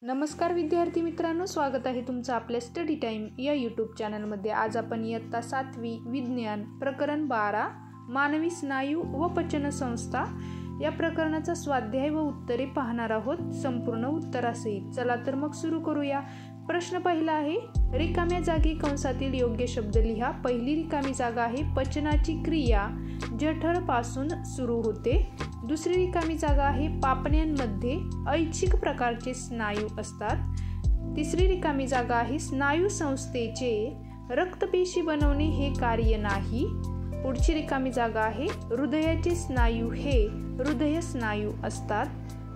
नमस्कार विद्यार्थी मित्रांनो, स्वागत आहे तुमचं आपल्या स्टडी टाइम या यूट्यूब चॅनलमध्ये। आज आपण इयत्ता 7वी विज्ञान प्रकरण 12 मानवी स्नायू व पचन संस्था या प्रकरणाचा स्वाध्याय व उत्तरे पाहणार आहोत संपूर्ण उत्तरासहित। चला तर मग सुरू करूया। प्रश्न पहिला आहे, रिकाम्या जागी कंसातील योग्य शब्द लिहा। पहिली रिकामी जागा आहे पचनाची क्रिया जठर पासून सुरू होते। दुसरी रिकामी जागा आहे पापण्यांमध्ये ऐच्छिक प्रकारचे स्नायू असतात। तिसरी रिकामी जागा आहे स्नायू संस्थेचे रक्तपेशी बनवणे हे कार्य नाही। पुढची रिकामी जागा आहे हृदयाचे स्नायू हे हृदय स्नायू असतात।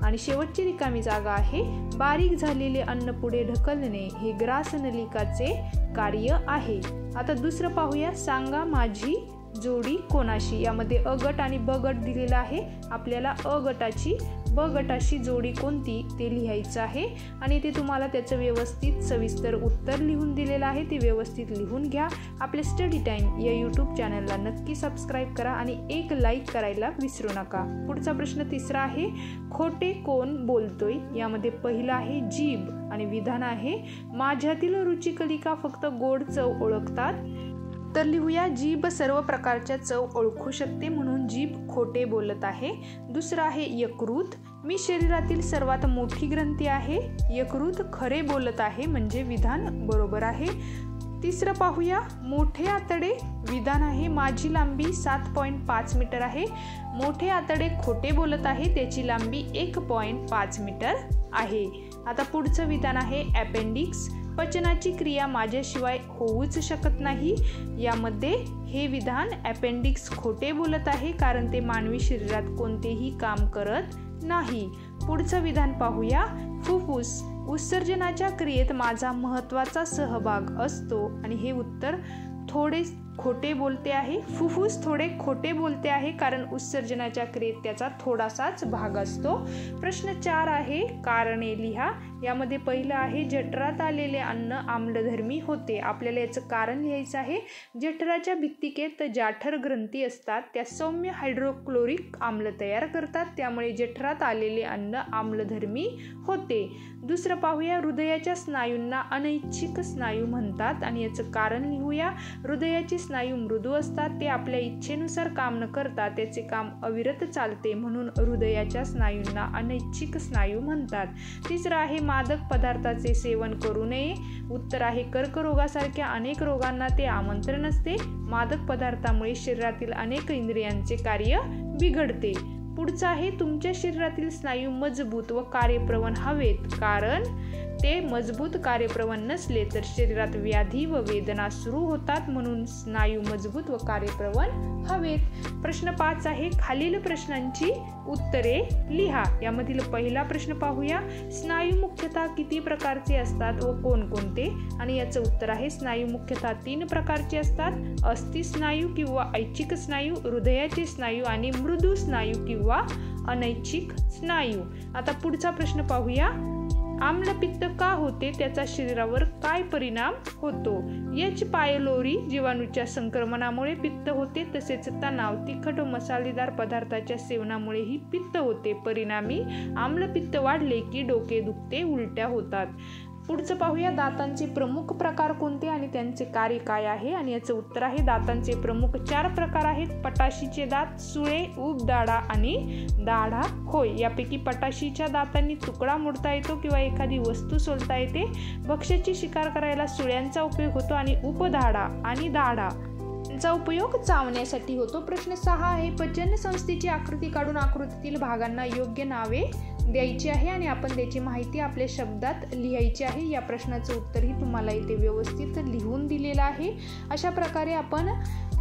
आणि शेवटची रिकामी जागा आहे बारीक झालेले अन्न पुढे ढकलणे हे ग्रासनलिकाचे कार्य आहे। आता दुसरं पाहूया, सांगा माझी जोडी कोणाशी। यामध्ये अ गट आणि ब गट दिलेला आहे। आपल्याला अ गटाची ब गटाशी जोडी कोणती ते लिहायचं आहे आणि ते तुम्हाला त्याचं व्यवस्थित सविस्तर उत्तर लिहून दिलेलं आहे, ते व्यवस्थित लिहून घ्या। आपले स्टडी टाइम या यूट्यूब चॅनलला नक्की सबस्क्राईब करा आणि एक लाईक करायला विसरू नका। पुढचा प्रश्न तिसरा आहे, खोटे कोण बोलतोय। यामध्ये पहिला आहे जीभ आणि विधान आहे माझ्यातील रुचिकलिका फक्त गोड चव ओळखतात। तर लिहूया, जीभ सर्व प्रकारच्या चव ओळखू शकते म्हणून जीभ खोटे बोलत आहे। दुसरा आहे यकृत, मी शरीरातील सर्वात मोठी ग्रंथी आहे। यकृत खरे बोलत आहे म्हणजे विधान बरोबर आहे। तिसरं पाहूया, मोठे आतडे, विधान आहे माझी लांबी 7.5 मीटर आहे। मोठे आतडे खोटे बोलत आहे, त्याची लांबी 1.5 मीटर आहे। आता पुढचं विधान आहे अपेंडिक्स, पचनाची क्रिया माझ्याशिवाय होऊच शकत नाही। यामध्ये हे विधान अपेंडिक्स खोटे बोलत आहे कारण ते मानवी शरीरात कोणतेही काम करत नाही। पुढचं विधान पाहूया, फुफ्फुस उत्सर्जनाच्या क्रियेत माझा महत्त्वाचा सहभाग असतो आणि हे उत्तर थोडे खोटे बोलते आहे। फुफ्फुस थोडे खोटे बोलते आहे कारण उत्सर्जनाच्या क्रियेत त्याचा थोडासाच भाग असतो। प्रश्न 4 आहे, कारणे लिहा। यामध्ये पहिलं आहे जठरात आलेले अन्न आम्लधर्मी होते। आपल्याला याचं कारण लिहायचं आहे। जठराच्या भित्तिकेत जाठर ग्रंथी असतात, त्या सौम्य हायड्रोक्लोरिक आम्ल तयार करतात, त्यामुळे जठरात आलेले अन्न आम्लधर्मी होते। दुसरं पाहूया, हृदयाच्या स्नायूंना अनैच्छिक स्नायू म्हणतात आणि याचं कारण लिहूया। हृदयाचे स्नायू मृदू असतात, ते आपल्या इच्छेनुसार काम न करता त्याचे काम अविरत चालते म्हणून हृदयाच्या स्नायूंना अनैच्छिक स्नायू म्हणतात। तिसरं आहे मादक पदार्थाचे सेवन करू नये। उत्तर आहे कर्करोगासारख्या अनेक रोगांना ते आमंत्रण असते। मादक पदार्थामुळे शरीरातील अनेक इंद्रियांचे कार्य बिघडते। पुढचं आहे तुमच्या शरीरातील स्नायू मजबूत व कार्यप्रवण हवेत, कारण ते मजबूत कार्यप्रवण नसले तर शरीरात व्याधी व वेदना सुरू होतात म्हणून स्नायू मजबूत व कार्यप्रवण हवेत। प्रश्न 5 आहे, खालील प्रश्नांची उत्तरे लिहा। यामधील पहिला प्रश्न पाहूया, स्नायू मुख्यतः किती प्रकारचे असतात व कोणकोणते? आणि याचं उत्तर आहे स्नायू मुख्यतः 3 प्रकारचे असतात, अस्थि स्नायू किंवा ऐच्छिक स्नायू, हृदयाचे स्नायू आणि मृदू स्नायू किंवा अनैच्छिक स्नायू। आता पुढचा प्रश्न पाहूया, आम्लपित्त का होते, त्याचा शरीरावर काय परिणाम होतो? एच पायलोरी जीवाणूच्या संक्रमणामुळे पित्त होते, तसेच तणाव, तिखट व मसालेदार पदार्थाच्या सेवनामुळेही पित्त होते। परिणामी आम्लपित्त वाढले की डोके दुखते, उलट्या होतात। पुढचं पाहूया, दातांचे प्रमुख प्रकार कोणते आणि त्यांचे कार्य काय आहे? आणि याचं उत्तर आहे दातांचे प्रमुख 4 प्रकार आहेत, पटाशीचे दात, सुळे, उब दाढा आणि दाढा होय। यापैकी पटाशीच्या दातांनी तुकडा मोडता येतो किंवा एखादी वस्तू सोलता येते। भक्ष्याची शिकार करायला सुळ्यांचा उपयोग होतो आणि उपदाढा आणि दाढा यांचा उपयोग चावण्यासाठी होतो। प्रश्न 6 आहे, पचन संस्थेची आकृती काढून आकृतीतील भागांना योग्य नावे द्यायची आहे आणि आपण त्याची माहिती आपल्या शब्दात लिहायची आहे। या प्रश्नाचं उत्तरही तुम्हाला इथे व्यवस्थित लिहून दिलेलं आहे। अशा प्रकारे आपण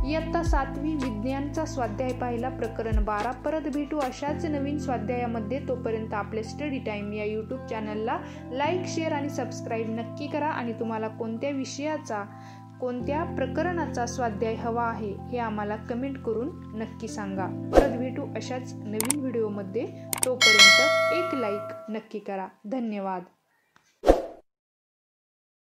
इयत्ता 7वी विज्ञानचा स्वाध्याय पाहिला, प्रकरण 12। परत भेटू अशाच नवीन स्वाध्यायामध्ये। तोपर्यंत आपल्या स्टडी टाइम या यूट्यूब चॅनलला लाईक, शेअर आणि सबस्क्राईब नक्की करा आणि तुम्हाला कोणत्या विषयाचा, कोणत्या प्रकरणाचा स्वाध्याय हवा आहे हे आम्हाला कमेंट करून नक्की सांगा। परत भेटू अशाच नवीन व्हिडिओमध्ये। तोपर्यंत एक लाईक नक्की करा। धन्यवाद।